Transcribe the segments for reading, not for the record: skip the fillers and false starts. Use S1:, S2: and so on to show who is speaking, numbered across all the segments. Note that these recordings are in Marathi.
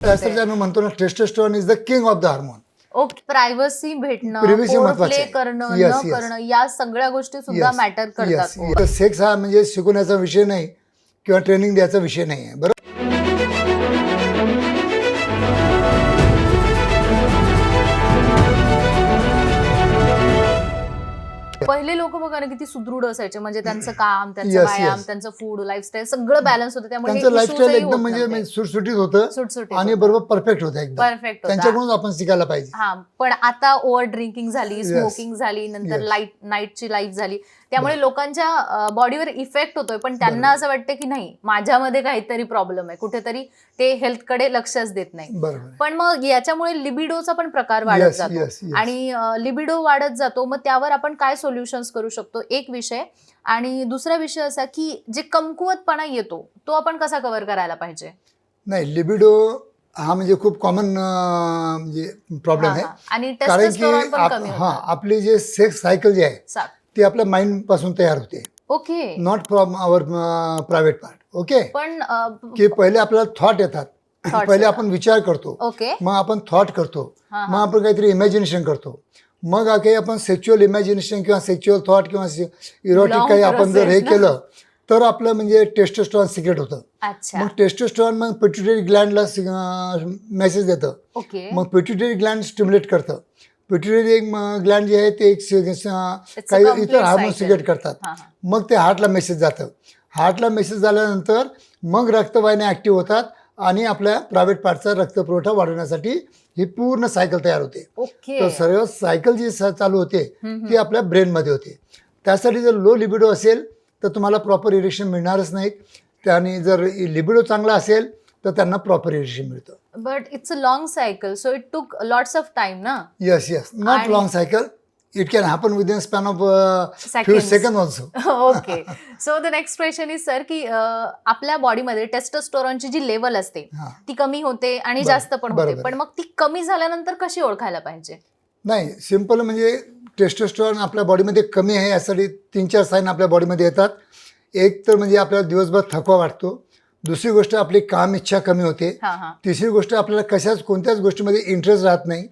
S1: त्यासाठी आम्ही म्हणतो ना, testosterone is the king of the hormone.
S2: Okay, privacy भेटणं,
S1: Privacy
S2: फोर
S1: महत्वाचं
S2: प्ले
S1: आहे.
S2: करणं,
S1: Yes,
S2: न
S1: yes.
S2: करणं, या सगळ्या गोष्टी सुद्धा मॅटर करतात.
S1: सेक्स हा म्हणजे शिकवण्याचा विषय नाही किंवा ट्रेनिंग द्यायचा विषय नाही आहे, बरोबर.
S2: पहिले लोक बघा ना किती सुदृढ असायचे, म्हणजे त्यांचं काम, त्यांचं
S1: Yes,
S2: व्यायाम,
S1: yes.
S2: त्यांचं फूड, लाईफस्टाईल सगळं बॅलन्स होतं, त्यामुळे
S1: त्यांचं
S2: हे
S1: लाईफस्टाईल
S2: issues ही
S1: एकदम
S2: होत
S1: म्हणजे
S2: नव्हते.
S1: सुटसुटीत होतं
S2: सुटसुटीत
S1: आणि
S2: होतं.
S1: बरोबर परफेक्ट होतं एकदम.
S2: परफेक्ट होतं.
S1: त्यांच्याकडून आपण शिकायला पाहिजे.
S2: हा, पण आता ओव्हर ड्रिंकिंग झाली,
S1: Yes.
S2: स्मोकिंग झाली, नंतर
S1: Yes.
S2: नाईटची लाईफ झाली, त्यामुळे लोकांच्या बॉडीवर इफेक्ट होतोय. पण त्यांना असं वाटतं की नाही, माझ्यामध्ये काहीतरी प्रॉब्लेम आहे, कुठेतरी ते हेल्थकडे लक्षच देत नाही.
S1: बरोबर.
S2: पण मग याच्यामुळे लिबिडोचा पण प्रकार वाढत
S1: Yes,
S2: जातो
S1: yes, yes.
S2: आणि लिबिडो वाढत जातो. मग त्यावर आपण काय सोल्युशन्स करू शकतो, एक विषय. आणि दुसरा विषय असा की जे कमकुवतपणा येतो तो आपण कसा कव्हर करायला पाहिजे.
S1: नाही, लिबिडो हा म्हणजे खूप कॉमन म्हणजे प्रॉब्लेम आहे.
S2: आणि
S1: कारण
S2: टेस्टोस्टेरोन
S1: की
S2: पण कमी होतं.
S1: आपली जे सेक्स सायकल जी आहे ती आपल्या माइंड पासून तयार होते,
S2: okay,
S1: not from our private part. Okay,
S2: पण
S1: की पहिले आपल्याला थॉट येतात, पहिले आपण विचार करतो,
S2: ओके,
S1: मग आपण थॉट करतो, मग आपण काहीतरी इमॅजिनेशन करतो, मग काही आपण सेक्च्युअल इमॅजिनेशन किंवा सेक्च्युअल थॉट किंवा इरोटिक काही आपण जर हे केलं तर आपलं म्हणजे टेस्टोस्टेरोन सिक्रेट होतं. मग टेस्टोस्टेरोन मग पिट्युटरी ग्लँडला मेसेज देतं.
S2: ओके,
S1: मग पिट्युटरी ग्लँड स्टिम्युलेट करतं. पिट्युटरी ग्लँड जे आहे ते काही इतर हार्मोन सिक्रेट करतात. मग ते हार्टला मेसेज जातं. हार्टला मेसेज झाल्यानंतर मग रक्तवाहिन्या ॲक्टिव्ह होतात आणि आपल्या प्रायव्हेट पार्टचा रक्तपुरवठा वाढवण्यासाठी ही पूर्ण सायकल तयार होते. तर सर्व सायकल जी चालू होते ती आपल्या ब्रेनमध्ये होते. त्यासाठी जर लो लिबिडो असेल तर तुम्हाला प्रॉपर इरेक्शन मिळणारच नाहीत. त्याने जर लिबिडो चांगला असेल तर त्यांना प्रॉपर इरेक्शन मिळतं.
S2: But it's a long cycle, so it took lots of time ना.
S1: Yes, not long cycle. It can happen within span of few second also.
S2: Okay, so the next question is sir की आपल्या बॉडीमध्ये टेस्टोस्टेरोनची जी लेवल असते ती कमी होते आणि जास्त पण होते, पण मग ती कमी झाल्यानंतर कशी ओळखायला पाहिजे.
S1: नाही, सिम्पल म्हणजे टेस्टोस्टेरोन आपल्या बॉडीमध्ये कमी आहे यासाठी 3-4 साईन आपल्या बॉडीमध्ये येतात. एक तर म्हणजे आपल्याला दिवसभर थकवा वाटतो. दुसरी गोष्ट आपली काम इच्छा कमी होते. तिसरी गोष्ट आपल्याला कोणत्याच गोष्टीमध्ये इंटरेस्ट राहत नाही.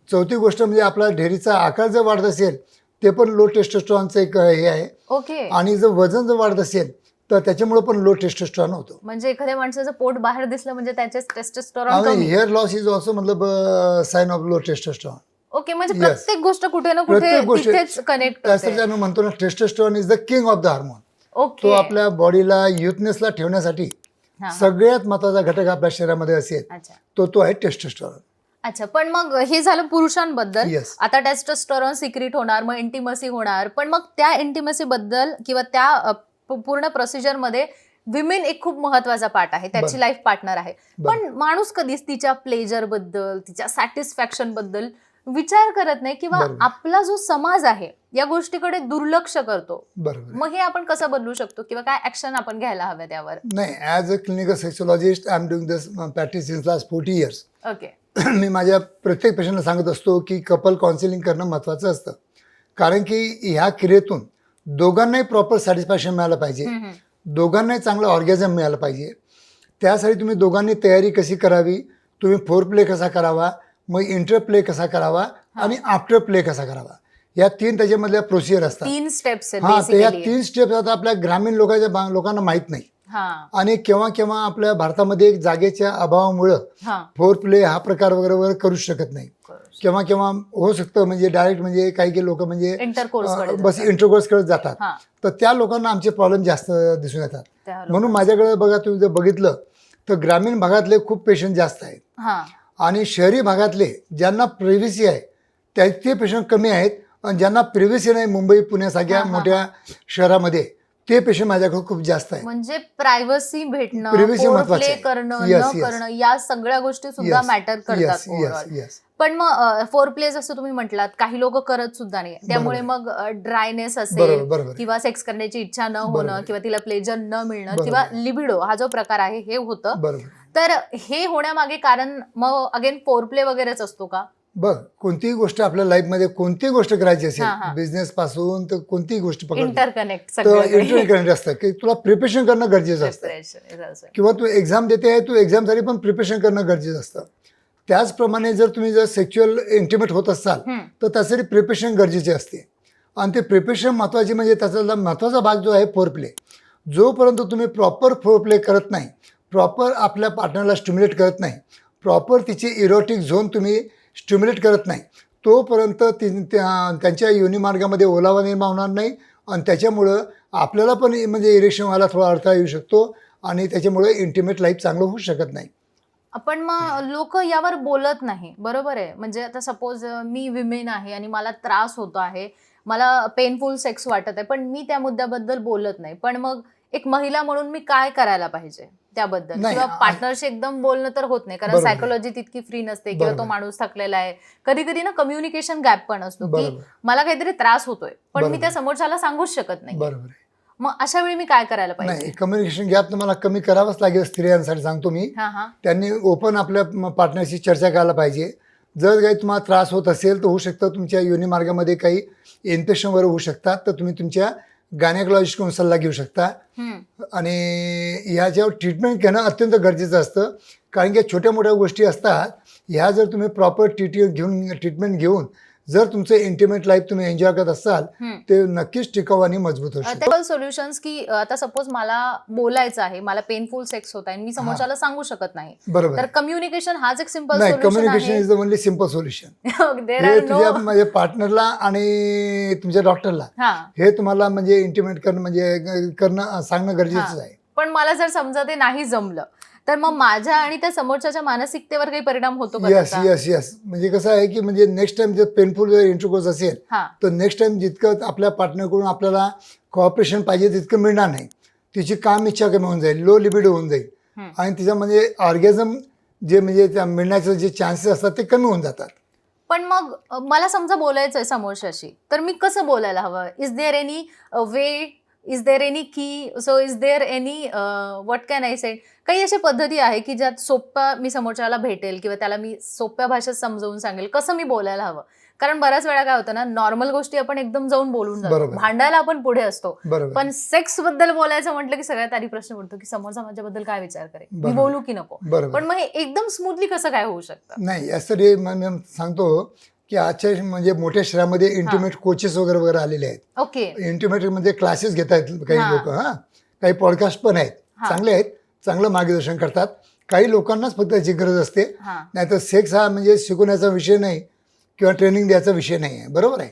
S1: चौथी गोष्ट म्हणजे आपला ढेरीचा आकार जर वाढत असेल ते पण लो टेस्टोस्टेरोनचं एक हे आहे.
S2: ओके,
S1: आणि जर वजन जर वाढत असेल तर त्याच्यामुळे पण लो टेस्टोस्टेरोन होतो.
S2: म्हणजे एखाद्या माणसाचं पोट बाहेर दिसलं म्हणजे त्याचे टेस्टोस्टेरोन कमी.
S1: हेअर लॉस इज ऑल्सो मतलब sign of low testosterone.
S2: Okay, म्हणजे प्रत्येक गोष्ट कुठे ना कुठे तिथेच कनेक्ट
S1: त्यासाठी आम्ही म्हणतो ना, testosterone is the king of the hormone. तो आपल्या बॉडीला युथनेसला ठेवण्यासाठी सगळ्यात महत्वाचा घटक आपल्या शरीरामध्ये असेल तो आहे टेस्टोस्टेरोन.
S2: अच्छा, पण मग हे झालं पुरुषांबद्दल.
S1: Yes.
S2: आता टेस्टोस्टेरोन सिक्रेट होणार, मग इंटिमसी होणार, पण मग त्या इंटिमसी बद्दल किंवा त्या पूर्ण प्रोसिजर मध्ये विमेन एक खूप महत्वाचा पार्ट आहे, त्याची लाईफ पार्टनर आहे. पण माणूस कधीच तिच्या प्लेजर बद्दल, तिच्या सॅटिस्फॅक्शन बद्दल विचार करत नाही किंवा आपला जो समाज आहे या गोष्टीकडे दुर्लक्ष करतो.
S1: बरोबर.
S2: मग हे आपण कसं बदलू शकतो किंवा काय ऍक्शन आपण घ्यायला हव्या त्यावर.
S1: नाही, as a clinical sexologist I am doing this practice since last 40 years.
S2: Okay,
S1: मी माझ्या प्रत्येक पेशंटला सांगत असतो की कपल काउन्सिलिंग करणं महत्त्वाचं असतं. कारण की ह्या क्रियेतून दोघांनाही प्रॉपर सॅटिस्फॅक्शन मिळालं पाहिजे, दोघांनाही चांगलं ऑर्गॅझम मिळालं पाहिजे. त्यासाठी तुम्ही दोघांनी तयारी कशी करावी, तुम्ही फोर प्ले कसा करावा, मग इंटर प्ले कसा करावा आणि आफ्टर प्ले कसा करावा, या 3 त्याच्यामधल्या प्रोसिजर असतात.
S2: 3 स्टेप्स आहेत.
S1: तर या 3 स्टेप्स आता आपल्या ग्रामीण लोकांना माहीत नाही. आणि केव्हा आपल्या भारतामध्ये एक जागेच्या अभावामुळं फोर प्ले हा प्रकार वगैरे करू शकत नाही. केव्हा होऊ शकतं म्हणजे डायरेक्ट म्हणजे काही लोक म्हणजे बस इंटरकोर्स करत जातात. तर त्या लोकांना आमचे प्रॉब्लेम जास्त दिसून येतात. म्हणून माझ्याकडे बघा, तुम्ही जर बघितलं तर ग्रामीण भागातले खूप पेशंट जास्त आहेत आणि शहरी भागातले ज्यांना प्रिव्हसी आहे ते पेशंट कमी आहेत. आणि ज्यांना प्रिव्हसी नाही, मुंबई पुण्यासारख्या मोठ्या शहरामध्ये, ते पेशंट माझ्याकडे खूप जास्त आहे.
S2: म्हणजे प्रायव्हसी भेटणं,
S1: Privacy महत्त्वाचं
S2: प्ले
S1: आहे.
S2: करणं, न करणं, या सगळ्या गोष्टी सुद्धा मॅटर करतात. पण मग फोर प्ले जसं तुम्ही म्हटलात, काही लोक करत सुद्धा नाही, त्यामुळे मग ड्रायनेस असेल किंवा सेक्स करण्याची इच्छा न होणं किंवा तिला प्लेजर न मिळणं किंवा लिबिडो हा जो प्रकार आहे हे होतं. तर हे होण्यामागे कारण मग अगेन फोर प्ले वगैरेच असतो का.
S1: बघ, कोणतीही गोष्ट आपल्या लाईफमध्ये कोणतीही गोष्ट करायची
S2: हा,
S1: असेल,
S2: हा.
S1: बिझनेस पासून तर कोणतीही गोष्ट पकडली
S2: इंटरकनेक्ट
S1: तर
S2: सगळं
S1: इंटरकनेक्ट असतं की तुला प्रिपरेशन करणं गरजेचं असतं. किंवा तू एक्झाम देते आहे, तू एक्झामसाठी पण प्रिपरेशन करणं गरजेचं असतं. त्याचप्रमाणे जर तुम्ही जर सेक्च्युअल इंटिमेट होत असाल तर त्यासाठी प्रिपरेशन गरजेचे असते. आणि ते प्रिपरेशन महत्त्वाची म्हणजे त्याचा महत्त्वाचा भाग जो आहे फोर प्ले. जोपर्यंत तुम्ही प्रॉपर फोर प्ले करत नाही, प्रॉपर आपल्या पार्टनरला स्टिम्युलेट करत नाही, प्रॉपर तिची इरोटिक झोन तुम्ही स्टिम्युलेट करत नाही, तोपर्यंत त्यांच्या योनिमार्गामध्ये ओलावा निर्माण होणार नाही. आणि त्याच्यामुळं आपल्याला पण म्हणजे इरेक्शन व्हायला थोडा अडथळा येऊ शकतो आणि त्याच्यामुळे इंटिमेट लाईफ चांगलं होऊ शकत नाही.
S2: पण मग लोक यावर बोलत नाही, बरोबर आहे. म्हणजे आता सपोज मी विमेन आहे आणि मला त्रास होतो आहे, मला पेनफुल सेक्स वाटत आहे, पण मी त्या मुद्द्याबद्दल बोलत नाही. पण मग एक महिला म्हणून मी काय करायला पाहिजे त्याबद्दल?
S1: नाही,
S2: किंवा पार्टनरशी एकदम बोलणं तर होत नाही, कारण
S1: बरोबर आहे.
S2: सायकोलॉजी तितकी फ्री नसते, किंवा तो
S1: बरोबर.
S2: माणूस थकलेला आहे. कधी कधी ना कम्युनिकेशन गॅप पण असतो, की
S1: बरोबर.
S2: मला काहीतरी त्रास होतोय पण मी
S1: बरोबर.
S2: त्या समोरच्याला सांगूच शकत नाही.
S1: बरोबर आहे.
S2: मग अशा वेळी मी काय करायला
S1: नाही,
S2: पाहिजे?
S1: कम्युनिकेशन गॅप तुम्हाला कमी करावाच लागेल. स्त्रियांसाठी सांगतो मी,
S2: हा हा
S1: त्यांनी ओपन आपल्या पार्टनरशी चर्चा करायला पाहिजे. जर काही तुम्हाला त्रास होत असेल तर होऊ शकतं तुमच्या योनिमार्गामध्ये काही इन्फेक्शन वगैरे होऊ शकतात, तर तुम्ही तुमच्या गायनेकोलॉजिस्टकडून सल्ला घेऊ शकता. आणि ह्याच्यावर ट्रीटमेंट घेणं अत्यंत गरजेचं असतं, कारण की छोट्या मोठ्या गोष्टी असतात. ह्या जर तुम्ही प्रॉपर ट्रीटमेंट घेऊन जर तुमचं इंटिमेट लाईफ तुम्ही एन्जॉय करत असाल ते नक्कीच टिकाऊ आणि मजबूत होऊ शकतं.
S2: टेबल सोल्युशन्स, की आता सपोज मला बोलायचं आहे, मला पेनफुल सेक्स होत आहे, मी समोरच्याला सांगू शकत नाही,
S1: बरोबर
S2: तर
S1: आहे.
S2: कम्युनिकेशन हाच एक सिंपल
S1: नाही,
S2: सोल्युशन
S1: कम्युनिकेशन
S2: आहे.
S1: Is the only simple solution.
S2: There
S1: हे
S2: आर
S1: तुझ्या
S2: नो.
S1: म्हणजे पार्टनरला आणि तुमच्या डॉक्टरला
S2: हा,
S1: हे तुम्हाला म्हणजे इंटिमेट करणं म्हणजे करणं सांगणं गरजेचं आहे.
S2: पण मला जर समजा ते नाही जमलं तर मग माझ्या आणि त्या समोरच्याच्या मानसिकतेवर काही परिणाम होतो का
S1: यस
S2: त्याचा?
S1: यस यस म्हणजे कसं आहे की म्हणजे नेक्स्ट टाइम जर पेनफुल जर इंटरकोर्स असेल
S2: हा,
S1: तर नेक्स्ट टाइम जितकं आपल्या पार्टनरकडून आपल्याला कॉपरेशन पाहिजे तितकं मिळणार नाही. तिची काम इच्छा कमी होऊन जाईल, लो लिबिडो होऊन जाईल आणि तिचा म्हणजे ऑर्गॅझम जे म्हणजे त्या मिळण्याचे जे चान्सेस असतात ते कमी होऊन जातात.
S2: पण मग मला समजा बोलायचंय समोरच्याशी, तर मी कसं बोलायला हवं? Is there any way, is there any key, so is there any what can I say? काही अशा पद्धती आहे की ज्यात सोप्या मी समोरच्याला भेटेल किंवा त्याला मी सोप्या भाषेत समजावून सांगेल कसं मी बोलायला हवं? कारण बऱ्याच वेळा काय होतं ना, नॉर्मल गोष्टी आपण एकदम जाऊन बोलून जातो,
S1: बरोबर.
S2: भांडायला आपण पुढे असतो,
S1: बरोबर.
S2: पण सेक्स बद्दल बोलायचं म्हटलं की सगळ्यात आधी प्रश्न पडतो की समोरचा माझ्याबद्दल काय विचार करेल, मी
S1: बरोबर.
S2: बोलू की नको.
S1: बरोबर.
S2: पण मग हे एकदम स्मूथली कसं काय होऊ शकतं?
S1: नाही, यासाठी मी सांगतो की आजच्या म्हणजे मोठ्या शहरामध्ये इंटिमेट कोचेस वगैरे वगैरे आलेले आहेत.
S2: ओके.
S1: इंटिमेट म्हणजे क्लासेस घेत आहेत काही
S2: हा.
S1: लोक. काही पॉडकास्ट पण आहेत,
S2: हा.
S1: चांगले आहेत, चांगलं मार्गदर्शन करतात. काही लोकांनाच फक्त त्याची गरज असते,
S2: हा,
S1: नाहीतर सेक्स हा म्हणजे शिकवण्याचा विषय नाही किंवा ट्रेनिंग द्यायचा विषय नाही आहे. बरोबर आहे.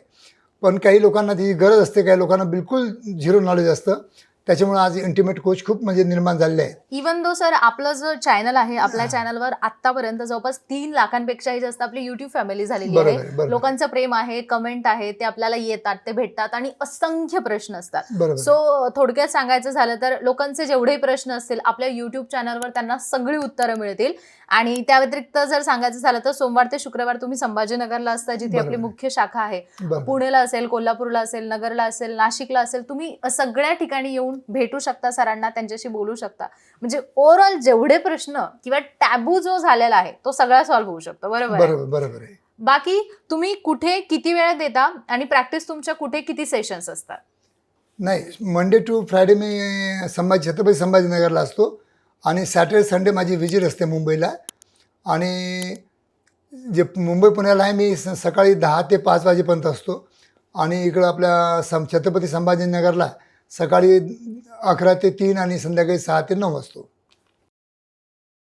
S1: पण काही लोकांना ती गरज असते, काही लोकांना बिलकुल झिरो नॉलेज असतं. त्याच्यामुळे आज इंटिमेट कोच खूप म्हणजे निर्माण झालेले आहेत.
S2: इवन दो सर आपलं जो चॅनल आहे, आपल्या चॅनलवर आतापर्यंत जवळपास 3 लाखांपेक्षाही जास्त आपली युट्यूब फॅमिली झालेली
S1: बरोबर
S2: आहे.
S1: आहे, बरोबर.
S2: लोकांचं प्रेम आहे, कमेंट आहे, ते आपल्याला येतात, ते भेटतात आणि असंख्य प्रश्न असतात.
S1: बरोबर.
S2: सो थोडक्यात सांगायचं झालं तर लोकांचे जेवढेही प्रश्न असतील आपल्या युट्यूब चॅनलवर त्यांना सगळी उत्तरं मिळतील. आणि त्या व्यतिरिक्त जर सांगायचं झालं तर सोमवार ते शुक्रवार तुम्ही संभाजीनगरला असता, जिथे आपली मुख्य शाखा आहे.
S1: बरोबर.
S2: पुणेला असेल, कोल्हापूरला असेल, नगरला असेल, नाशिकला असेल, तुम्ही सगळ्या ठिकाणी येऊन भेटू शकता सरांना, त्यांच्याशी बोलू शकता. म्हणजे ओव्हरऑल जेवढे प्रश्न किंवा टॅबू जो झालेला आहे तो सगळा सॉल्व्ह होऊ शकतो. बरोबर आहे?
S1: बरोबर बरोबर आहे.
S2: बाकी तुम्ही कुठे किती वेळ देता आणि प्रॅक्टिस तुमच्या कुठे किती सेशन्स असतात?
S1: नाही, मंडे टू फ्रायडे मी छत्रपती संभाजीनगरला असतो आणि सॅटर्डे संडे माझी विजिट असते मुंबईला. आणि जे मुंबई पुण्याला आहे मी सकाळी 10 ते 5 वाजेपर्यंत असतो आणि इकडं आपल्या छत्रपती संभाजीनगरला सकाळी 11 ते 3 आणि संध्याकाळी 6 ते 9 असतो.